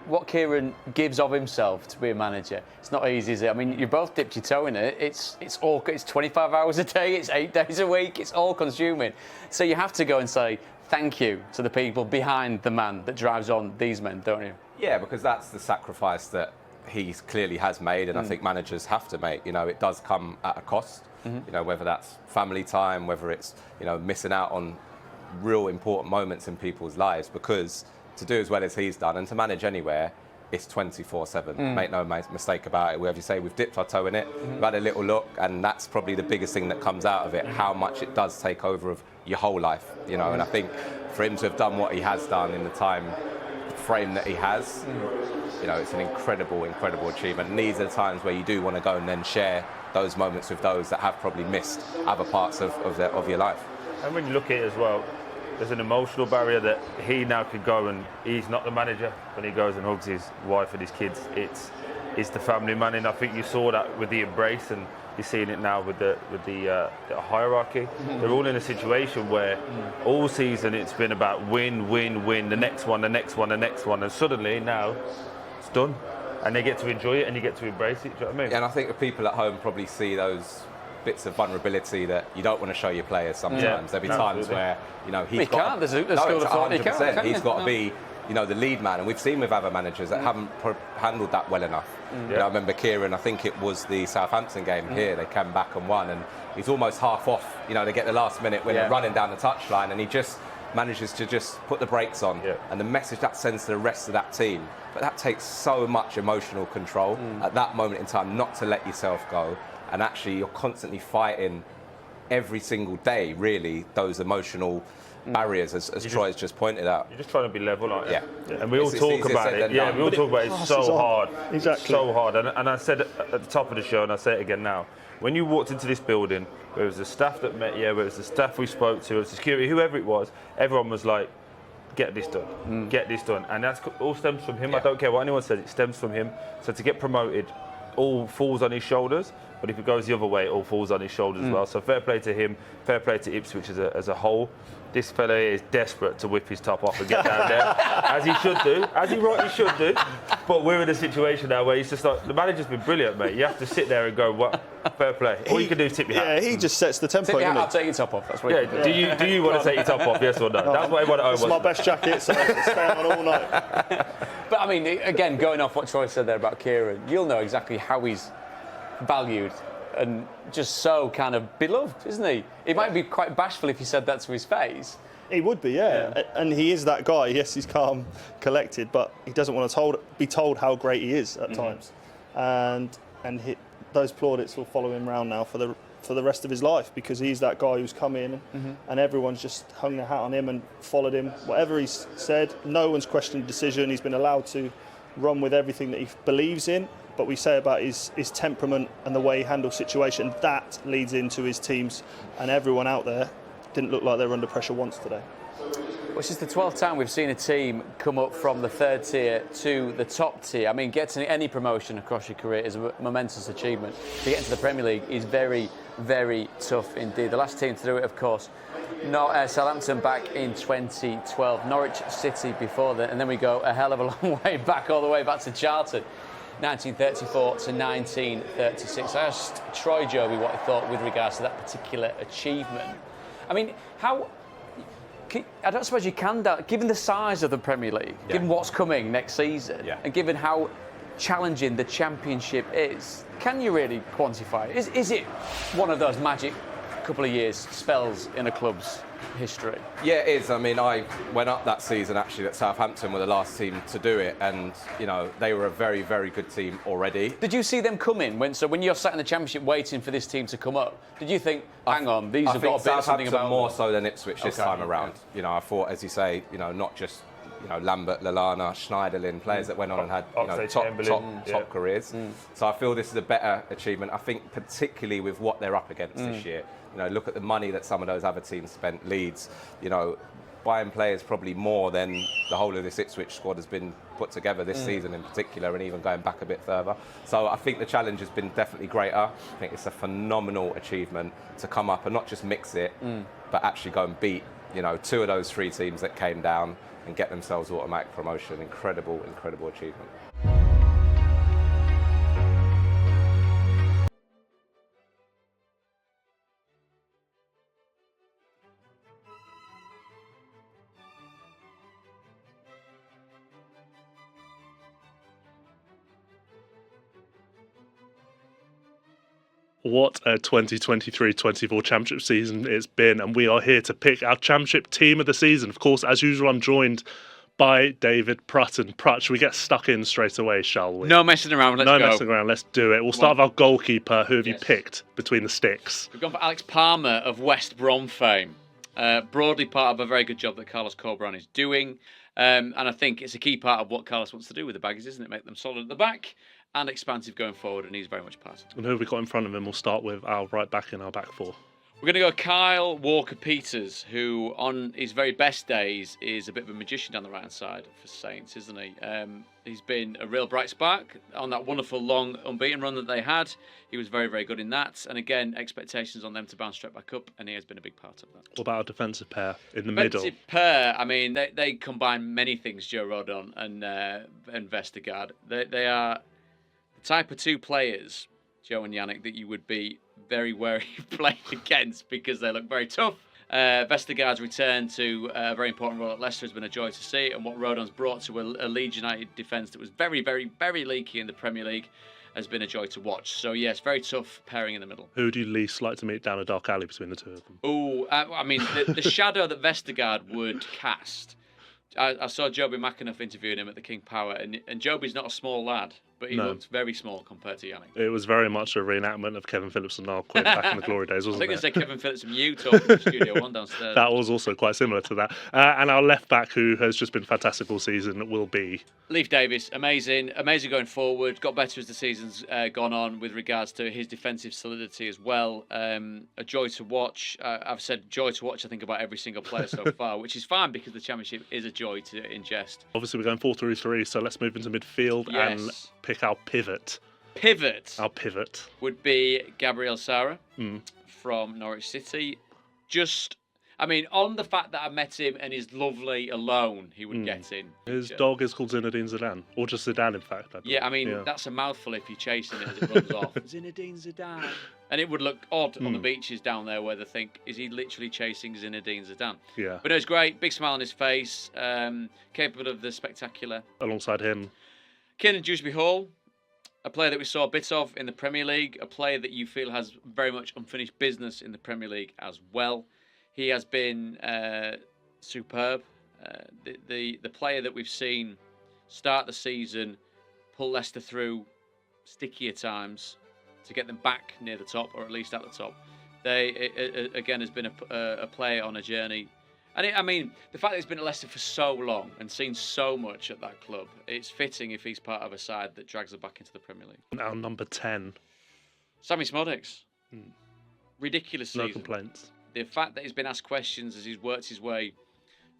what Kieran gives of himself to be a manager, it's not easy, is it? I mean, you both dipped your toe in it. It's 25 hours a day, it's 8 days a week, it's all consuming. So you have to go and say thank you to the people behind the man that drives on these men, don't you? Yeah, because that's the sacrifice that he clearly has made, and I think managers have to make. You know, it does come at a cost. You know, whether that's family time, whether it's, you know, missing out on real important moments in people's lives, because to do as well as he's done and to manage anywhere, it's 24/7. Make no mistake about it. As you say, we've dipped our toe in it, we've had a little look, and that's probably the biggest thing that comes out of it, how much it does take over of your whole life, you know. And I think for him to have done what he has done in the time frame that he has, you know, it's an incredible achievement. And these are the times where you do want to go and then share those moments with those that have probably missed other parts of your life. And when you look at it as well, there's an emotional barrier that he now could go, and he's not the manager when he goes and hugs his wife and his kids. It's the family man, and I think you saw that with the embrace, and you're seeing it now with the hierarchy. They're all in a situation where all season it's been about win, the next one, and suddenly now it's done, and they get to enjoy it and you get to embrace it. Do you know what I mean? Yeah, and I think the people at home probably see those bits of vulnerability that you don't want to show your players sometimes. There'll be times where, you know, he's got... There's school of thought he can't. He's got to be, you know, the lead man, and we've seen with other managers that haven't handled that well enough. You know, I remember Kieran, I think it was the Southampton game here, they came back and won, and he's almost half off. You know, they get the last minute when they're running down the touchline, and he just manages to just put the brakes on, and the message that sends to the rest of that team. But that takes so much emotional control at that moment in time, not to let yourself go. And actually, you're constantly fighting every single day, really, those emotional barriers, as Troy has just pointed out. You're just trying to be level, aren't you? Yeah. And we all talk about it. Yeah, we all talk about it. It's so hard. Exactly. So hard. And I said at the top of the show, and I say it again now, when you walked into this building, where it was the staff that met you, where it was the staff we spoke to, it was the security, whoever it was, everyone was like, get this done, get this done. And that all stems from him. I don't care what anyone says, it stems from him. So to get promoted, all falls on his shoulders. But if it goes the other way, it all falls on his shoulders as well. So fair play to him, fair play to Ipswich as a whole. This fella is desperate to whip his top off and get down there, as he should do, as he rightly should do. But we're in a situation now where he's just like, the manager's been brilliant, mate. You have to sit there and go, what? Fair play. All you can do is tip your hat. Yeah, he just sets the tempo. Tip your hat, I'll take your top off. That's what do you want to take your top off, yes or no? That's what everyone at home wants. It's my best jacket, so I can stay on all night. But I mean, again, going off what Troy said there about Kieran, you'll know exactly how he's valued and just so kind of beloved, isn't he? It might be quite bashful if you said that to his face. He would be, yeah. And he is that guy. Yes, he's calm, collected, but he doesn't want to be told how great he is at times. And those plaudits will follow him around now for the rest of his life, because he's that guy who's come in and everyone's just hung their hat on him and followed him. Whatever he's said, no one's questioned the decision. He's been allowed to run with everything that he believes in. But we say about his temperament and the way he handles situation, that leads into his teams, and everyone out there didn't look like they were under pressure once today. Which is the 12th time we've seen a team come up from the third tier to the top tier. I mean, getting any promotion across your career is a momentous achievement. To get into the Premier League is very, very tough indeed. The last team to do it, of course, Southampton back in 2012, Norwich City before that, and then we go a hell of a long way back, all the way back to Charlton. 1934 to 1936. I asked Troy Jobi what he thought with regards to that particular achievement. I mean, I don't suppose you can, given the size of the Premier League, given what's coming next season, and given how challenging the Championship is, can you really quantify it? Is it one of those magic couple of years spells in a club's history? Yeah, it is. I mean, I went up that season actually that Southampton were the last team to do it, and you know they were a very, very good team already. Did you see them come in when you're sat in the Championship waiting for this team to come up? Did you think, hang on, these have got a bit of something about them? More so than Ipswich this time around. You know, I thought, as you say, you know, not just Lambert, Lallana, Schneiderlin, players that went on and had top careers. So I feel this is a better achievement. I think particularly with what they're up against this year. You know, look at the money that some of those other teams spent. Leeds, you know, buying players probably more than the whole of this Ipswich squad has been put together this season in particular, and even going back a bit further. So I think the challenge has been definitely greater. I think it's a phenomenal achievement to come up and not just mix it, but actually go and beat, you know, two of those three teams that came down. and get themselves automatic promotion. Incredible achievement. What a 2023-24 championship season it's been, and we are here to pick our championship team of the season. Of course, as usual, I'm joined by David Prutton. Prut, should we get stuck in straight away, shall we? No messing around, let's go. No messing around, let's do it. We'll start with our goalkeeper. Who have you picked between the sticks? We've gone for Alex Palmer of West Brom fame. Broadly part of a very good job that Carlos Corberán is doing. And I think it's a key part of what Carlos wants to do with the Baggies, isn't it? Make them solid at the back and expansive going forward, and he's very much part of it. And who have we got in front of him? We'll start with our right back in our back four. We're going to go Kyle Walker-Peters, who on his very best days is a bit of a magician down the right-hand side for Saints, isn't he? He's been a real bright spark on that wonderful long unbeaten run that they had. He was very, very good in that. And again, expectations on them to bounce straight back up, and he has been a big part of that. What about our defensive pair in the middle? Defensive pair, I mean, they combine many things, Joe Rodon and Vestergaard. They are the type of two players, Joe and Yannick, that you would be very wary of playing against because they look very tough. Vestergaard's return to a very important role at Leicester has been a joy to see, and what Rodon's brought to a Leeds United defence that was very, very, very leaky in the Premier League has been a joy to watch. So yes, very tough pairing in the middle. Who do you least like to meet down a dark alley between the two of them? Oh, I mean, the shadow that Vestergaard would cast. I saw Jobi McAnuff interviewing him at the King Power, and Jobi's not a small lad, but he looked very small compared to Yannick. It was very much a reenactment of Kevin Phillips and Niall Quinn back in the glory days, wasn't it? I think it's Kevin Phillips and you talking to Studio One downstairs. That was also quite similar to that. And our left back, who has just been fantastic all season, will be Leif Davis. Amazing going forward. Got better as the season's gone on with regards to his defensive solidity as well. A joy to watch. I've said joy to watch, I think, about every single player so far, which is fine because the Championship is a joy to ingest. Obviously, we're going 4-3-3, so let's move into midfield and pick our pivot. Our pivot would be Gabriel Sara from Norwich City. I mean, on the fact that I met him and he's lovely alone, he would get in. His dog is called Zinedine Zidane, or just Zidane, in fact. I mean, that's a mouthful if you're chasing it as it runs off. Zinedine Zidane. And it would look odd on the beaches down there where they think, is he literally chasing Zinedine Zidane? Yeah. But no, it's great. Big smile on his face. Capable of the spectacular. Alongside him, Kieran McKenna, Hall. A player that we saw a bit of in the Premier League. A player that you feel has very much unfinished business in the Premier League as well. He has been superb. The player that we've seen start the season, pull Leicester through stickier times to get them back near the top, or at least at the top. Again has been a player on a journey. And I mean, the fact that he's been at Leicester for so long and seen so much at that club, it's fitting if he's part of a side that drags them back into the Premier League. Our number 10. Sammy Smodics. Ridiculous season. No complaints. The fact that he's been asked questions as he's worked his way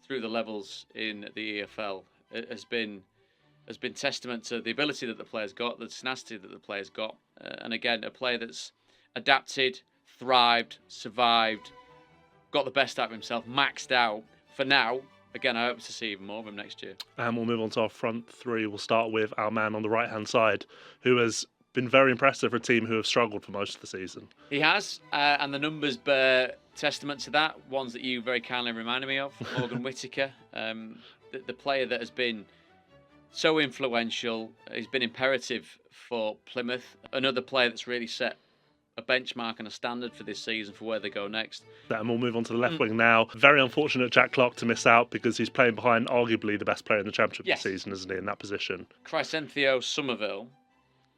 through the levels in the EFL has been testament to the ability that the player's got, the tenacity that the player's got, and again, a player that's adapted, thrived, survived, got the best out of himself, maxed out. For now, again, I hope to see even more of him next year. And we'll move on to our front three. We'll start with our man on the right-hand side, who has been very impressive for a team who have struggled for most of the season. He has, and the numbers bear testament to that. Ones that you very kindly reminded me of, Morgan Whittaker, the player that has been so influential. He's been imperative for Plymouth. Another player that's really set a benchmark and a standard for this season for where they go next. And we'll move on to the left wing now. Very unfortunate Jack Clarke to miss out because he's playing behind arguably the best player in the Championship this season, isn't he, in that position? Crysencio Somerville,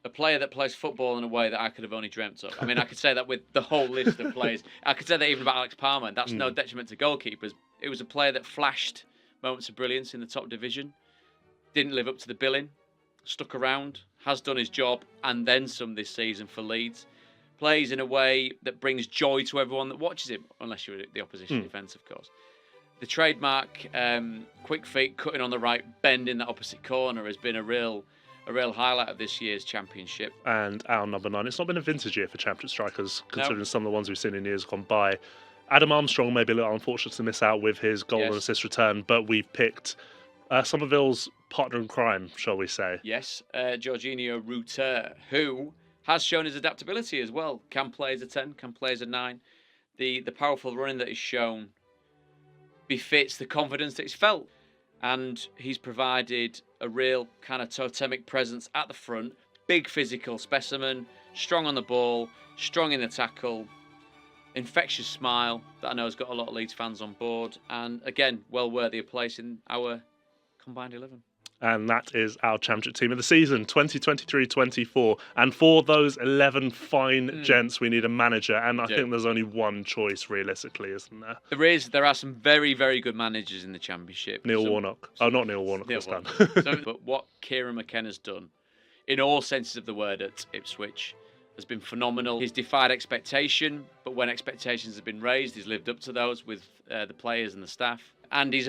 a player that plays football in a way that I could have only dreamt of. I mean, I could say that with the whole list of players. I could say that even about Alex Palmer, and that's no detriment to goalkeepers. It was a player that flashed moments of brilliance in the top division, didn't live up to the billing, stuck around, has done his job, and then some this season for Leeds. Plays in a way that brings joy to everyone that watches him, unless you're the opposition defence, of course. The trademark, quick feet, cutting on the right, bend in that opposite corner has been a real highlight of this year's Championship. And our number 9. It's not been a vintage year for Championship strikers, considering some of the ones we've seen in years gone by. Adam Armstrong may be a little unfortunate to miss out with his goal and Yes. assist return, but we've picked Somerville's partner in crime, shall we say. Yes, Jorginho Ruter, who has shown his adaptability as well. Can play as a 10, can play as a 9. The powerful running that he's shown befits the confidence that he's felt. And he's provided a real kind of totemic presence at the front. Big physical specimen, strong on the ball, strong in the tackle, infectious smile that I know has got a lot of Leeds fans on board. And again, well worthy of place in our combined 11. And that is our championship team of the season, 2023-24. And for those 11 fine gents, we need a manager. And I think there's only one choice, realistically, isn't there? There are some very, very good managers in the Championship. Neil Warnock. Oh, not Neil Warnock this time. But what Kieran McKenna's done, in all senses of the word at Ipswich, has been phenomenal. He's defied expectation, but when expectations have been raised, he's lived up to those with the players and the staff. And he's a